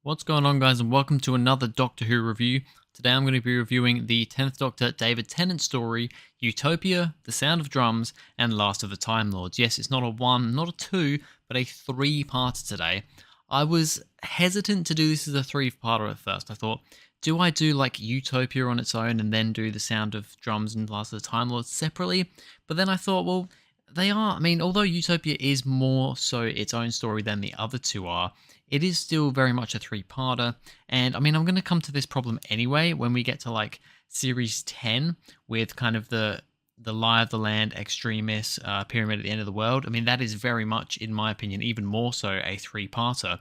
What's going on, guys, and welcome to another Doctor Who review. Today I'm going to be reviewing the 10th Doctor David Tennant story, Utopia, The Sound of Drums, and Last of the Time Lords. Yes, it's not a one, not a two, but a three-parter today. I was hesitant to do this as a three-parter at first. I thought, do I do like Utopia on its own and then do The Sound of Drums and Last of the Time Lords separately? But then I thought, well, although Utopia is more so its own story than the other two are, it is still very much a three-parter. And I'm going to come to this problem anyway when we get to like series 10 with kind of the Lie of the Land, Extremis, Pyramid at the End of the World. That is very much, in my opinion, even more so a three-parter.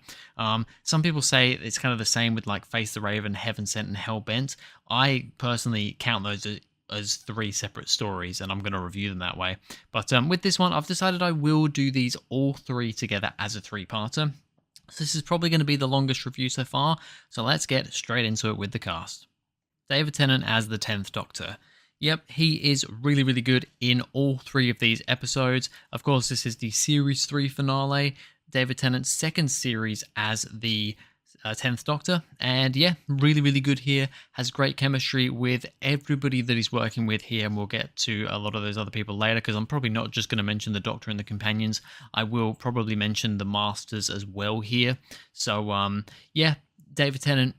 Some people say it's kind of the same with like Face the Raven, Heaven Sent, and Hell Bent. I personally count those as three separate stories, and I'm going to review them that way. But with this one, I've decided I will do these all three together as a three-parter. So this is probably going to be the longest review so far, so let's get straight into it with the cast. David Tennant as the 10th Doctor. Yep, he is really, really good in all three of these episodes. Of course, this is the Series 3 finale, David Tennant's second series as the 10th Doctor, and yeah, really, really good here. Has great chemistry with everybody that he's working with here, and we'll get to a lot of those other people later, because I'm probably not just going to mention the Doctor and the companions. I will probably mention the Masters as well here. So yeah, David Tennant,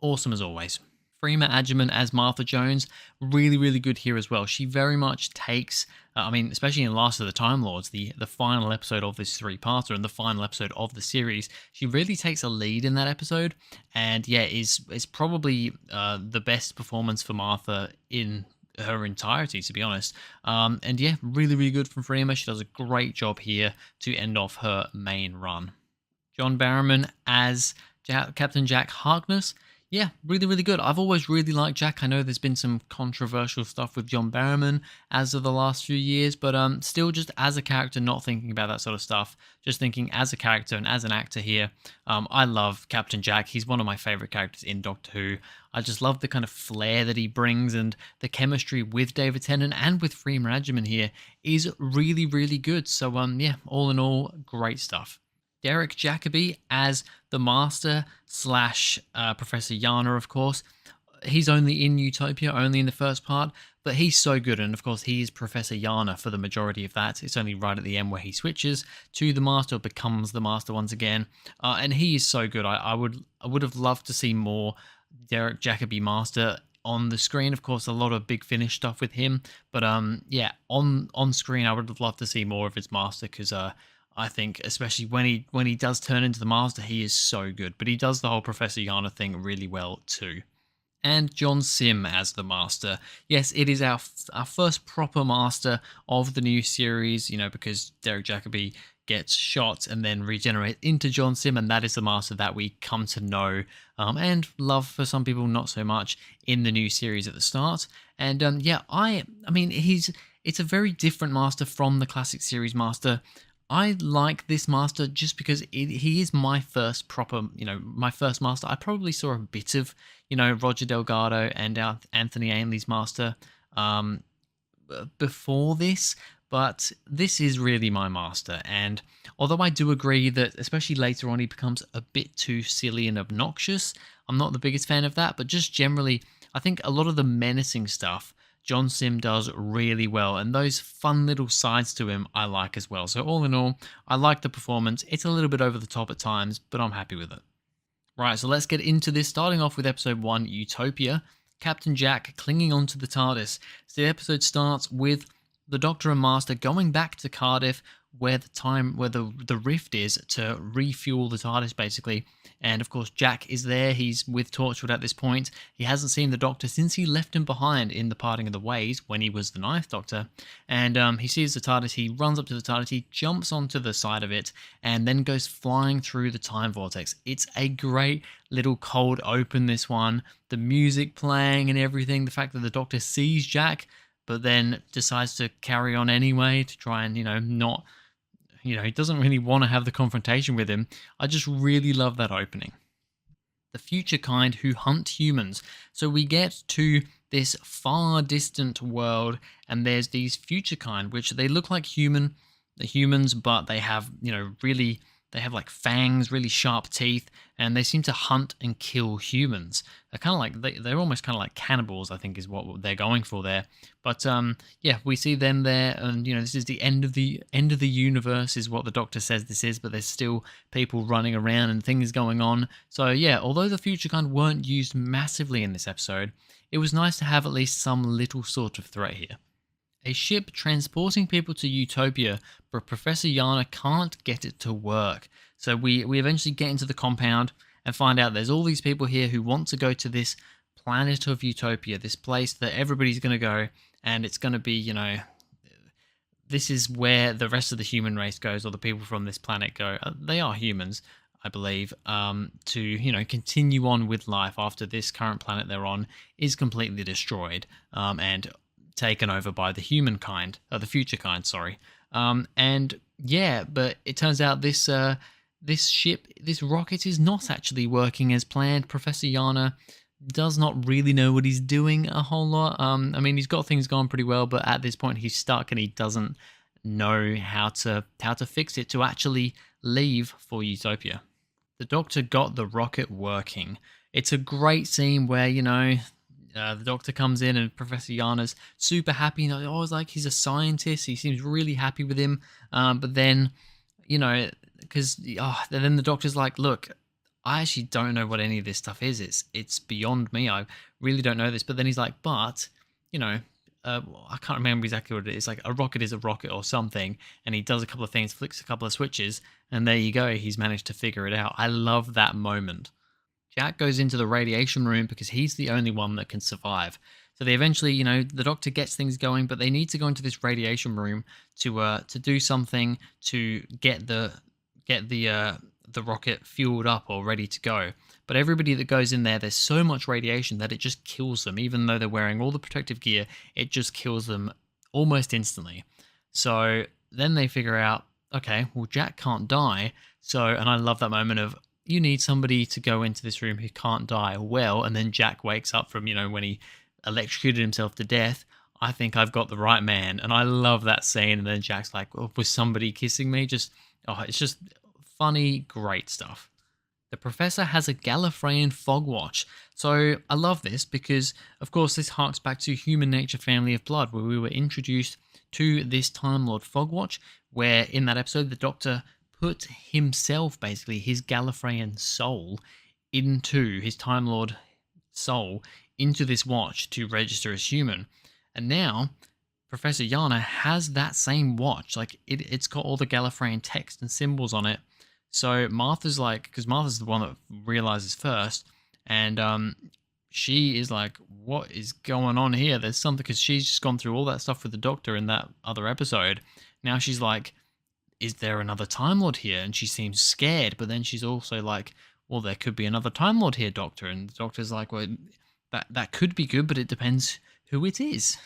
awesome as always. Freema Agyeman as Martha Jones, really, really good here as well. She very much takes, especially in Last of the Time Lords, the final episode of this three-parter and the final episode of the series, she really takes a lead in that episode, and yeah, is probably the best performance for Martha in her entirety, to be honest. And yeah, really, really good from Freema. She does a great job here to end off her main run. John Barrowman as Captain Jack Harkness. Yeah, really, really good. I've always really liked Jack. I know there's been some controversial stuff with John Barrowman as of the last few years, but still just as a character, not thinking about that sort of stuff, just thinking as a character and as an actor here. I love Captain Jack. He's one of my favourite characters in Doctor Who. I just love the kind of flair that he brings, and the chemistry with David Tennant and with Freema Agyeman here is really, really good. So yeah, all in all, great stuff. Derek Jacobi as the Master slash Professor Yana, of course. He's only in Utopia, only in the first part, but he's so good. And of course, he is Professor Yana for the majority of that. It's only right at the end where he switches to the Master, or becomes the Master once again. And he is so good. I would have loved to see more Derek Jacobi Master on the screen. Of course, a lot of Big Finish stuff with him, but yeah, on screen, I would have loved to see more of his Master, because I think, especially when he does turn into the Master, he is so good. But he does the whole Professor Yana thing really well too. And John Sim as the Master. Yes, it is our first proper Master of the new series, because Derek Jacobi gets shot and then regenerates into John Sim, and that is the Master that we come to know and love, for some people not so much, in the new series at the start. And yeah, it's a very different Master from the classic series Master. I like this Master just because he is my first proper, my first Master. I probably saw a bit of, Roger Delgado and Anthony Ainley's Master before this, but this is really my Master. And although I do agree that, especially later on, he becomes a bit too silly and obnoxious, I'm not the biggest fan of that, but just generally, I think a lot of the menacing stuff John Sim does really well, and those fun little sides to him I like as well. So all in all, I like the performance. It's a little bit over the top at times, but I'm happy with it. Right, so let's get into this, starting off with episode 1, Utopia. Captain Jack clinging onto the TARDIS. So the episode starts with the Doctor and Master going back to Cardiff, where the rift is, to refuel the TARDIS, basically. And of course, Jack is there. He's with Torchwood at this point. He hasn't seen the Doctor since he left him behind in the Parting of the Ways when he was the 9th Doctor. And he sees the TARDIS. He runs up to the TARDIS. He jumps onto the side of it and then goes flying through the time vortex. It's a great little cold open, this one. The music playing and everything. The fact that the Doctor sees Jack, but then decides to carry on anyway to try and, not... he doesn't really want to have the confrontation with him. I just really love that opening. The future kind who hunt humans. So we get to this far distant world, and there's these future kind, which they look like humans, but they have, really They have like fangs, really sharp teeth, and they seem to hunt and kill humans. They're kind of like they're almost kind of like cannibals, I think, is what they're going for there. But yeah, we see them there, and this is the end of the universe, is what the Doctor says this is. But there's still people running around and things going on. So yeah, although the future kind weren't used massively in this episode, it was nice to have at least some little sort of threat here. A ship transporting people to Utopia, but Professor Yana can't get it to work. So we eventually get into the compound and find out there's all these people here who want to go to this planet of Utopia, this place that everybody's going to go, and it's going to be, this is where the rest of the human race goes, or the people from this planet go. They are humans, I believe, to continue on with life after this current planet they're on is completely destroyed and taken over by the humankind, or the future kind, sorry. And yeah, but it turns out this ship, this rocket, is not actually working as planned. Professor Yana does not really know what he's doing a whole lot. I mean, he's got things going pretty well, but at this point he's stuck and he doesn't know how to fix it to actually leave for Utopia. The Doctor got the rocket working. It's a great scene where, the Doctor comes in and Professor Yana's super happy. It's like he's a scientist. He seems really happy with him. But then, because then the Doctor's like, look, I actually don't know what any of this stuff is. It's beyond me. I really don't know this. But then he's like, but, I can't remember exactly what it is. Like, a rocket is a rocket or something. And he does a couple of things, flicks a couple of switches, and there you go. He's managed to figure it out. I love that moment. Jack goes into the radiation room because he's the only one that can survive. So they eventually, the Doctor gets things going, but they need to go into this radiation room to do something to get the rocket fueled up or ready to go. But everybody that goes in there, there's so much radiation that it just kills them. Even though they're wearing all the protective gear, it just kills them almost instantly. So then they figure out, okay, well, Jack can't die. And I love that moment of, you need somebody to go into this room who can't die. Well, and then Jack wakes up from, when he electrocuted himself to death. I think I've got the right man. And I love that scene. And then Jack's like, oh, was somebody kissing me? It's just funny, great stuff. The Professor has a Gallifreyan fog watch. So I love this because, of course, this harks back to Human Nature Family of Blood, where we were introduced to this Time Lord fog watch, where in that episode, the Doctor put himself, basically his Gallifreyan soul, into his Time Lord soul, into this watch to register as human. And now Professor Yana has that same watch. Like, it's got all the Gallifreyan text and symbols on it. So Martha's like, because Martha's the one that realizes first, and she is like, what is going on here? There's something, because she's just gone through all that stuff with the Doctor in that other episode. Now she's like, is there another Time Lord here? And she seems scared, but then she's also like, well, there could be another Time Lord here, Doctor. And the Doctor's like, well, that could be good, but it depends who it is.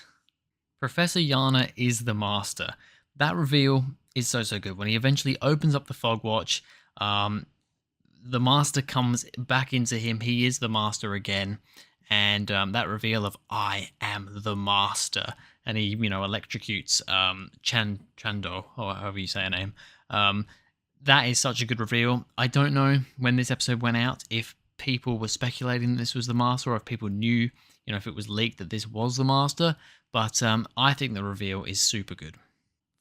Professor Yana is the Master. That reveal is so good. When he eventually opens up the fog watch, the Master comes back into him. He is the Master again. And that reveal of, I am the Master. And he, electrocutes Chando, or however you say her name. That is such a good reveal. I don't know when this episode went out if people were speculating that this was the Master, or if people knew, if it was leaked that this was the Master. But I think the reveal is super good.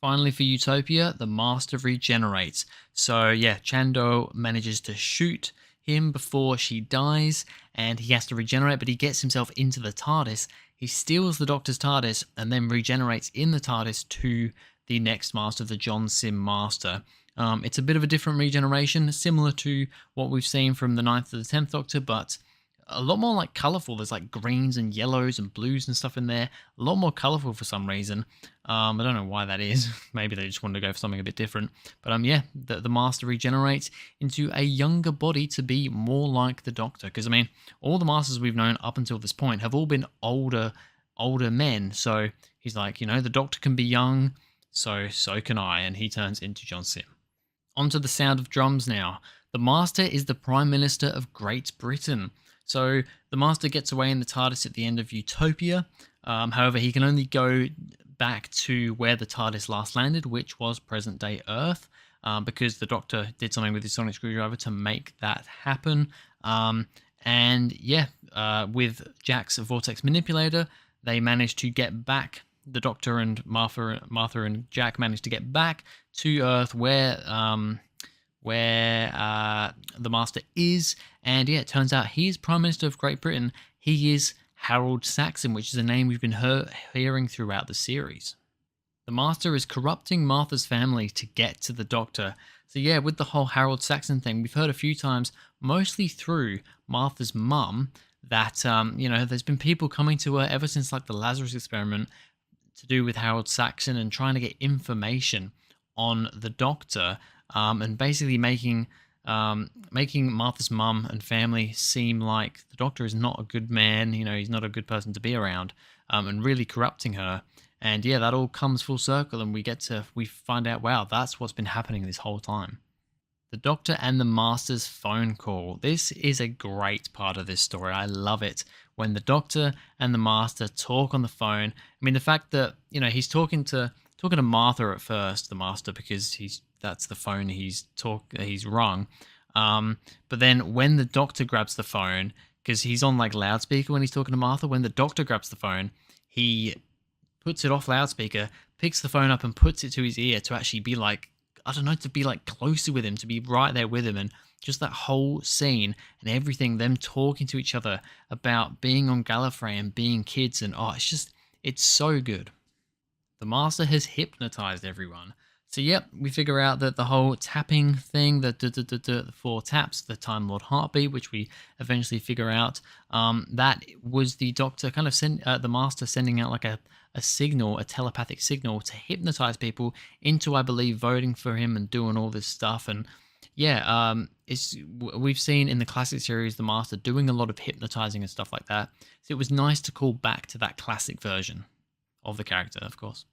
Finally, for Utopia, the Master regenerates. So yeah, Chando manages to shoot him before she dies, and he has to regenerate, but he gets himself into the TARDIS. He steals the Doctor's TARDIS and then regenerates in the TARDIS to the next Master, the John Sim Master. It's a bit of a different regeneration, similar to what we've seen from the 9th to the 10th Doctor, but a lot more like colourful. There's like greens and yellows and blues and stuff in there. A lot more colourful for some reason. I don't know why that is. Maybe they just wanted to go for something a bit different. But yeah, the Master regenerates into a younger body to be more like the Doctor. Because I mean, all the Masters we've known up until this point have all been older men. So he's like, the Doctor can be young, so can I. And he turns into John Sim. Onto the sound of drums now. The Master is the Prime Minister of Great Britain. So the Master gets away in the TARDIS at the end of Utopia. However, he can only go back to where the TARDIS last landed, which was present-day Earth. because the Doctor did something with his sonic screwdriver to make that happen. And yeah, with Jack's vortex manipulator, they managed to get back. The Doctor and Martha and Jack managed to get back to Earth, where the Master is. And yeah, it turns out he is Prime Minister of Great Britain. He is Harold Saxon, which is a name we've been hearing throughout the series. The Master is corrupting Martha's family to get to the Doctor. So yeah, with the whole Harold Saxon thing, we've heard a few times, mostly through Martha's mum, that there's been people coming to her ever since like the Lazarus experiment to do with Harold Saxon and trying to get information on the Doctor, and basically making Martha's mum and family seem like the Doctor is not a good man. He's not a good person to be around, and really corrupting her. And yeah, that all comes full circle, and we find out, wow, that's what's been happening this whole time. The Doctor and the Master's phone call. This is a great part of this story. I love it when the Doctor and the Master talk on the phone. I mean, the fact that he's talking to Martha at first, the Master, because that's the phone he's rung. But then when the Doctor grabs the phone, because he's on like loudspeaker when he's talking to Martha, when the Doctor grabs the phone, he puts it off loudspeaker, picks the phone up and puts it to his ear to actually be like, I don't know, to be like closer with him, to be right there with him. And just that whole scene and everything, them talking to each other about being on Gallifrey and being kids, and it's so good. The Master has hypnotized everyone. So yep, we figure out that the whole tapping thing, the 4 taps, the Time Lord heartbeat, which we eventually figure out, that was the Doctor kind of the Master sending out like a signal, a telepathic signal to hypnotize people into, I believe, voting for him and doing all this stuff. And yeah, we've seen in the classic series the Master doing a lot of hypnotizing and stuff like that. So it was nice to call back to that classic version of the character, of course.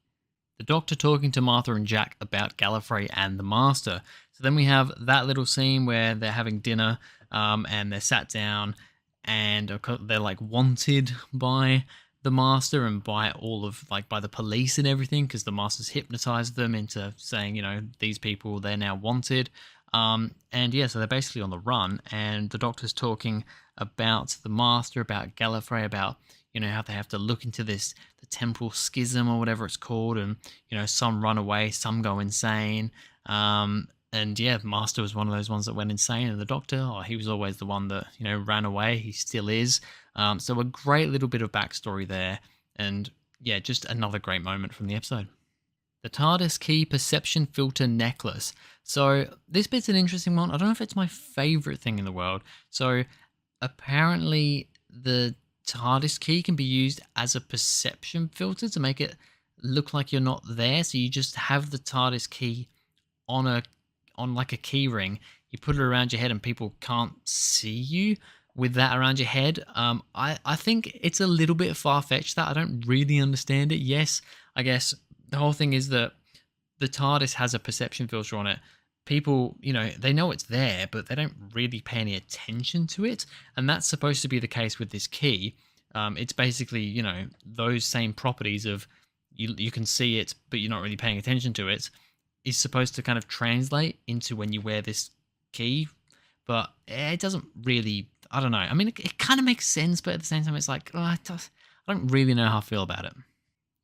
The Doctor talking to Martha and Jack about Gallifrey and the Master. So then we have that little scene where they're having dinner, and they're sat down, and they're like wanted by the Master and by by the police and everything, because the Master's hypnotized them into saying, these people, they're now wanted. And yeah, so they're basically on the run, and the Doctor's talking about the Master, about Gallifrey, about how they have to look into the temporal schism or whatever it's called, and some run away, some go insane. And yeah, the Master was one of those ones that went insane, and the Doctor, he was always the one that ran away. He still is. So a great little bit of backstory there, and yeah, just another great moment from the episode. The TARDIS key perception filter necklace. So this bit's an interesting one. I don't know if it's my favorite thing in the world. So apparently the TARDIS key can be used as a perception filter to make it look like you're not there. So you just have the TARDIS key on like a key ring. You put it around your head and people can't see you with that around your head. I think it's a little bit far-fetched, that I don't really understand it. Yes, I guess the whole thing is that the TARDIS has a perception filter on it. People, they know it's there, but they don't really pay any attention to it. And that's supposed to be the case with this key. It's basically, those same properties of you can see it, but you're not really paying attention to it, is supposed to kind of translate into when you wear this key. But it doesn't really, I don't know. I mean, it kind of makes sense, but at the same time, it's like, I don't really know how I feel about it.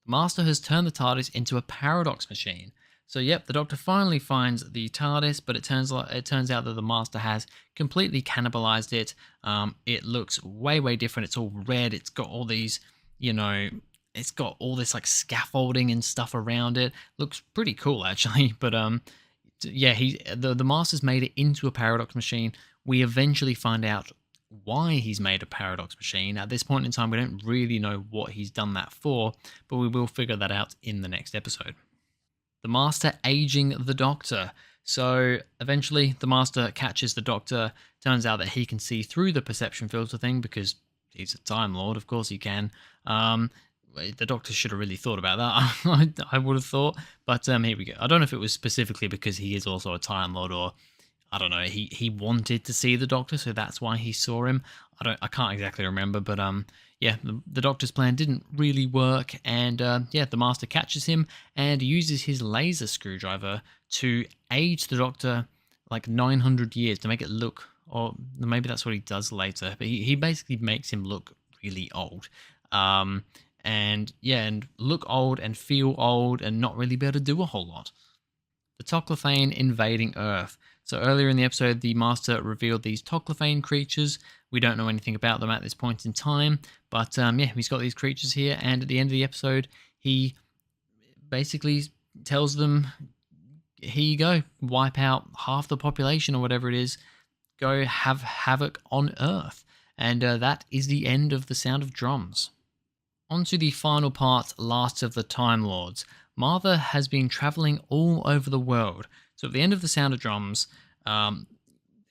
The Master has turned the TARDIS into a paradox machine. So yep, the Doctor finally finds the TARDIS, but it turns out that the Master has completely cannibalized it. It looks way different. It's all red. It's got all these, it's got all this like scaffolding and stuff around it. Looks pretty cool actually. But yeah, the Master's made it into a paradox machine. We eventually find out why he's made a paradox machine. At this point in time, we don't really know what he's done that for, but we will figure that out in the next episode. The Master aging the Doctor. So eventually the Master catches the Doctor. Turns out that he can see through the perception filter thing because he's a Time Lord. Of course he can. The Doctor should have really thought about that. I would have thought. But here we go. I don't know if it was specifically because he is also a Time Lord, or I don't know. He wanted to see the Doctor, so that's why he saw him. I can't exactly remember, but yeah, the Doctor's plan didn't really work, and yeah, the Master catches him and uses his laser screwdriver to age the Doctor like 900 years to make it look, or maybe that's what he does later, but he basically makes him look really old. Um, and yeah, and look old and feel old and not really be able to do a whole lot. The Toclophane invading Earth. So earlier in the episode, the Master revealed these Toclophane creatures. We don't know anything about them at this point in time, but yeah, he's got these creatures here, and at the end of the episode, he basically tells them, here you go, wipe out half the population or whatever it is, go have havoc on Earth. And that is the end of The Sound of Drums. On to the final part, Last of the Time Lords. Martha has been traveling all over the world. So at the end of The Sound of Drums,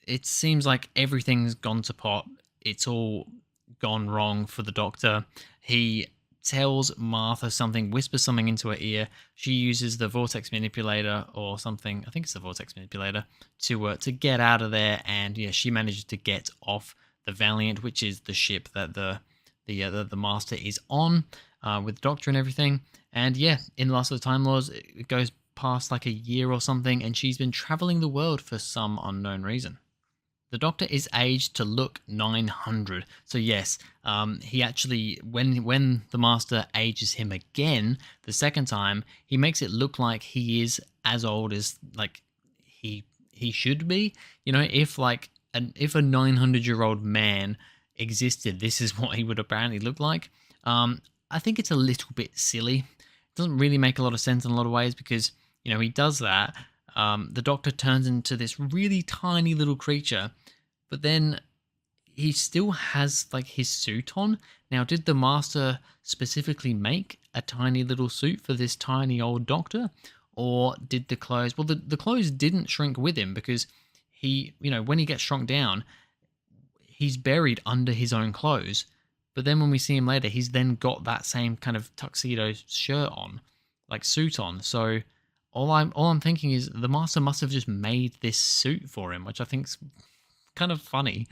it seems like everything's gone to pot. It's all gone wrong for the Doctor. He tells Martha something, whispers something into her ear. She uses the vortex manipulator or something, I think it's the vortex manipulator, to get out of there. And yeah, she manages to get off the Valiant, which is the ship that the Master is on, with the Doctor and everything. And yeah, in Last of the Time Lords, it goes past like a year or something, and she's been traveling the world for some unknown reason. The Doctor is aged to look 900. So yes, he actually, when the Master ages him again the second time, he makes it look like he is as old as like he should be. You know, if a 900-year-old man existed, this is what he would apparently look like. I think it's a little bit silly. It doesn't really make a lot of sense in a lot of ways because, you know, he does that. The Doctor turns into this really tiny little creature, but then he still has like his suit on. Now, did the Master specifically make a tiny little suit for this tiny old Doctor? Or did the clothes... Well, the clothes didn't shrink with him because he, you know, when he gets shrunk down, he's buried under his own clothes. But then when we see him later, he's then got that same kind of tuxedo shirt on, like suit on. So all I'm thinking is the Master must have just made this suit for him, which I think's kind of funny.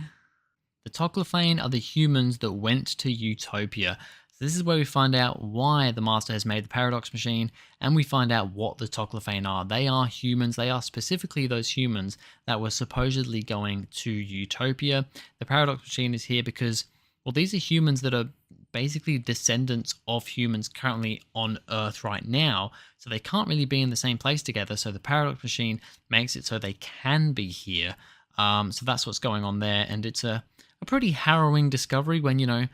The Toclophane are the humans that went to Utopia. So this is where we find out why the Master has made the Paradox Machine, and we find out what the Toclophane are. They are humans. They are specifically those humans that were supposedly going to Utopia. The Paradox Machine is here because, well, these are humans that are basically descendants of humans currently on Earth right now, so they can't really be in the same place together. So the Paradox Machine makes it so they can be here. So that's what's going on there, and it's a pretty harrowing discovery when, you know,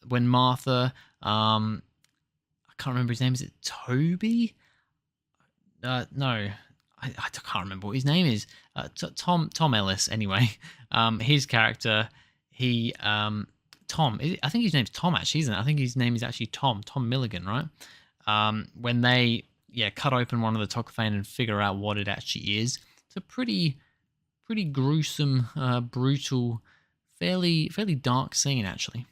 when Martha, I can't remember his name. Is it Toby? No, I can't remember what his name is. Tom Ellis. Anyway, his character, Tom. I think his name's Tom actually, isn't it? I think his name is actually Tom Milligan, right? When they cut open one of the Toclophane and figure out what it actually is, it's a pretty gruesome, brutal, fairly dark scene actually.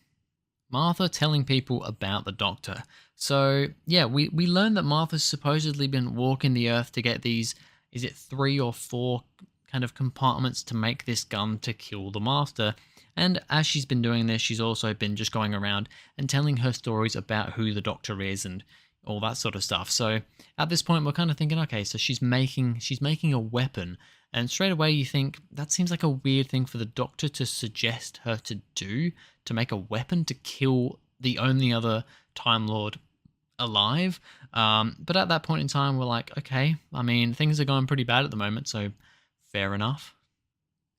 Martha telling people about the Doctor. So yeah, we learned that Martha's supposedly been walking the Earth to get these, is it 3 or 4 kind of compartments to make this gun to kill the Master. And as she's been doing this, she's also been just going around and telling her stories about who the Doctor is and all that sort of stuff. So at this point, we're kind of thinking, okay, so she's making a weapon. And straight away you think, that seems like a weird thing for the Doctor to suggest her to do, to make a weapon to kill the only other Time Lord alive. But at that point in time, we're like, okay, I mean, things are going pretty bad at the moment, so fair enough.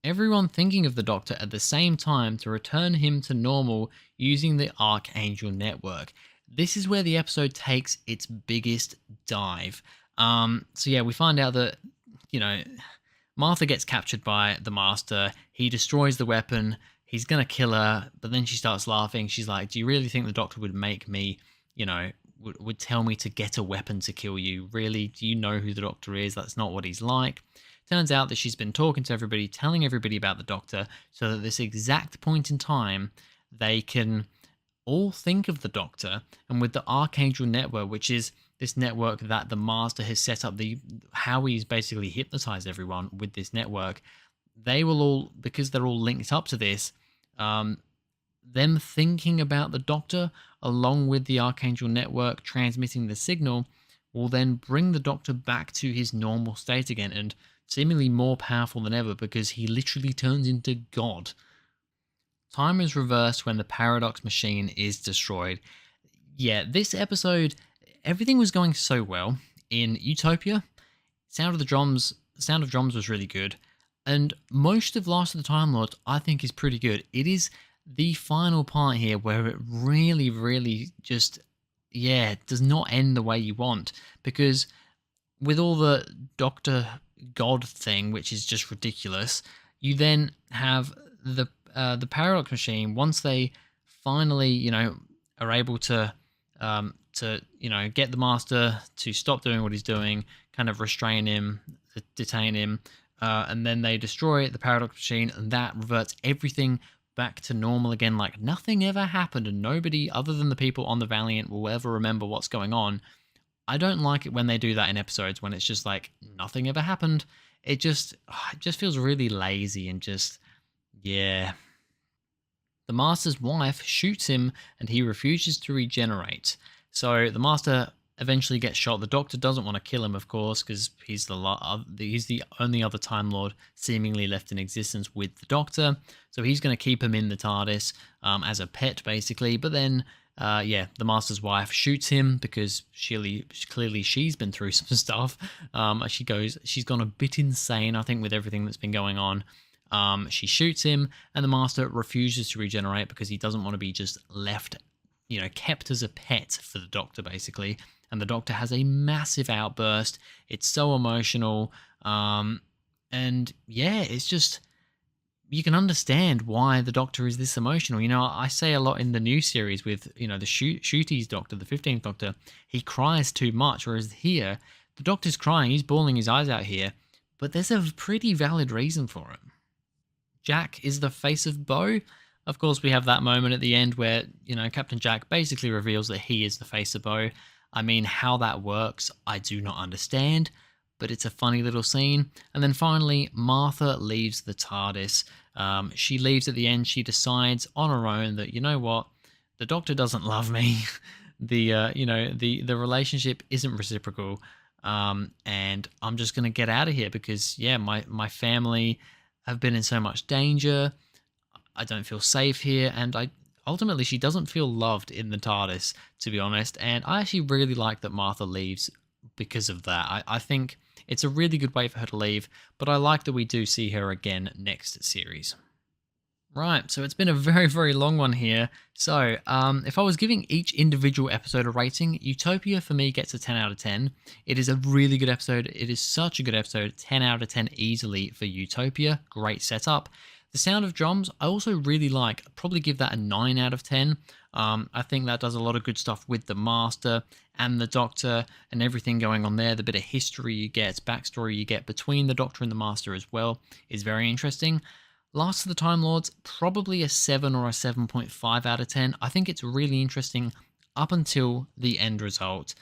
Everyone thinking of the Doctor at the same time to return him to normal using the Archangel Network. This is where the episode takes its biggest dive. So yeah, we find out that, you know, Martha gets captured by the Master. He destroys the weapon. He's going to kill her, but then she starts laughing. She's like, do you really think the Doctor would make me, you know, would tell me to get a weapon to kill you? Really? Do you know who the Doctor is? That's not what he's like. Turns out that she's been talking to everybody, telling everybody about the Doctor, so that at this exact point in time, they can all think of the Doctor. And with the Archangel Network, which is this network that the Master has set up, how he's basically hypnotized everyone with this network, they will all, because they're all linked up to this, them thinking about the Doctor along with the Archangel Network transmitting the signal will then bring the Doctor back to his normal state again and seemingly more powerful than ever because he literally turns into God. Time is reversed when the paradox machine is destroyed. Yeah, this episode, everything was going so well. In Utopia, Sound of Drums was really good. And most of Last of the Time Lords, I think, is pretty good. It is the final part here where it really, really just, yeah, does not end the way you want. Because with all the Doctor God thing, which is just ridiculous, you then have the paradox machine. Once they finally, are able to get the Master to stop doing what he's doing, kind of restrain him, detain him, and then they destroy the paradox machine, and that reverts everything back to normal again, like nothing ever happened, and nobody other than the people on the Valiant will ever remember what's going on. I don't like it when they do that in episodes, when it's just like nothing ever happened. It just feels really lazy and just, yeah. The Master's wife shoots him and he refuses to regenerate. So the Master eventually gets shot. The Doctor doesn't want to kill him, of course, because he's the only other Time Lord seemingly left in existence with the Doctor. So he's going to keep him in the TARDIS as a pet, basically. But then, the Master's wife shoots him because clearly she's been through some stuff. She's gone a bit insane, I think, with everything that's been going on. She shoots him, and the Master refuses to regenerate because he doesn't want to be just left, kept as a pet for the Doctor, basically. And the Doctor has a massive outburst. It's so emotional. And yeah, it's just, you can understand why the Doctor is this emotional. I say a lot in the new series with, the Shooty's Doctor, the 15th Doctor, he cries too much, whereas here, the Doctor's crying, he's bawling his eyes out here, but there's a pretty valid reason for it. Jack is the face of Bo. Of course, we have that moment at the end where, Captain Jack basically reveals that he is the face of Bo. I mean, how that works, I do not understand, but it's a funny little scene. And then finally, Martha leaves the TARDIS. She leaves at the end. She decides on her own that, you know what, the Doctor doesn't love me. The relationship isn't reciprocal. And I'm just going to get out of here because, yeah, my family have been in so much danger. I don't feel safe here, and ultimately she doesn't feel loved in the TARDIS, to be honest. And I actually really like that Martha leaves because of that. I think it's a really good way for her to leave, but I like that we do see her again next series. Right, so it's been a very, very long one here. So, if I was giving each individual episode a rating, Utopia for me gets a 10 out of 10. It is a really good episode. It is such a good episode. 10 out of 10 easily for Utopia. Great setup. The Sound of Drums, I also really like. I'd probably give that a 9 out of 10. I think that does a lot of good stuff with the Master and the Doctor and everything going on there. The bit of history you get, backstory you get between the Doctor and the Master as well is very interesting. Last of the Time Lords, probably a 7 or a 7.5 out of 10. I think it's really interesting up until the end result,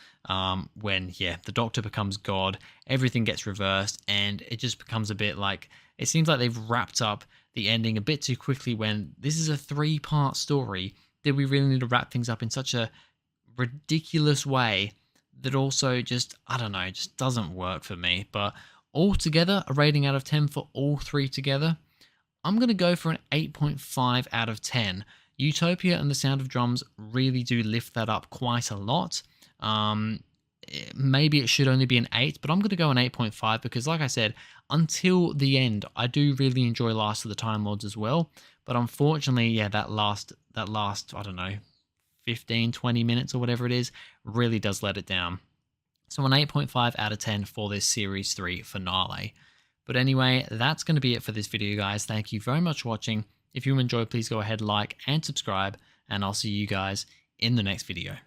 when, the Doctor becomes God, everything gets reversed, and it just becomes a bit like, it seems like they've wrapped up the ending a bit too quickly when this is a 3-part story. Did we really need to wrap things up in such a ridiculous way that also just, I don't know, just doesn't work for me. But altogether, a rating out of 10 for all 3 together, I'm going to go for an 8.5 out of 10. Utopia and the Sound of Drums really do lift that up quite a lot. Maybe it should only be an 8, but I'm going to go an 8.5 because, like I said, until the end, I do really enjoy Last of the Time Lords as well. But unfortunately, that last, I don't know, 15, 20 minutes or whatever it is, really does let it down. So an 8.5 out of 10 for this Series 3 finale. But anyway, that's going to be it for this video, guys. Thank you very much for watching. If you enjoyed, please go ahead, like and subscribe, and I'll see you guys in the next video.